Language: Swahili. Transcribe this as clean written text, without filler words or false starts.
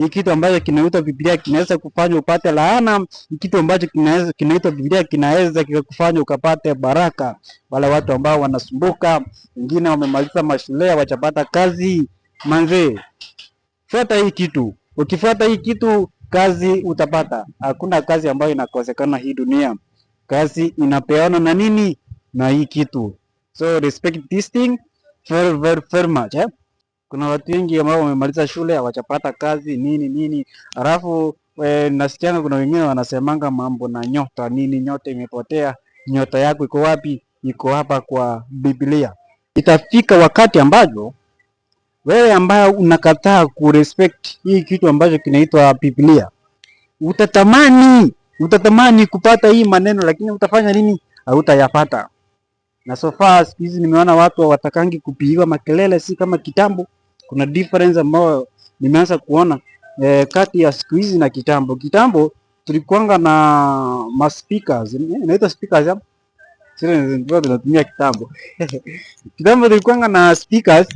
Hii kitu ambacho kinaitwa Biblia kinaweza kufanya upate laana, kitu ambacho kinaitwa Biblia kinaweza kikakufanya ukapate baraka. Wale watu ambao wanasumbuka, wengine wamemaliza mashule hawajapata kazi, manze, fuata hii kitu. Ukifuata hii kitu, kazi utapata. Hakuna kazi ambayo inakosekana hii dunia. Kazi inapeana na nini? Na hii kitu. So respect this thing very much, eh? Kuna watu wengi ambao wamemaliza shule hawajapata kazi nini. Alafu nasikianga kuna wengine wanasemanga mambo na nyota nini, nyota imepotea. Nyota yako iko wapi? Iko hapa kwa Biblia. Itafika wakati ambapo wewe ambaye unakataa kurespect hii kitu ambacho kinaitwa Biblia, utatamani kupata hii maneno, lakini utafanya nini? Hautayapata. Na so far siku hizi nimeona watu hawatakangi kupigiwa makelele, si kama kitambo. Kuna difference ambayo nimeanza kuona kati ya siku hizi na kitambo. Kitambo tulikuanga na ma speakers, inaitwa speakers hapo. Sio ndio tunatumia kitambo. Kitambo tulikuanga na speakers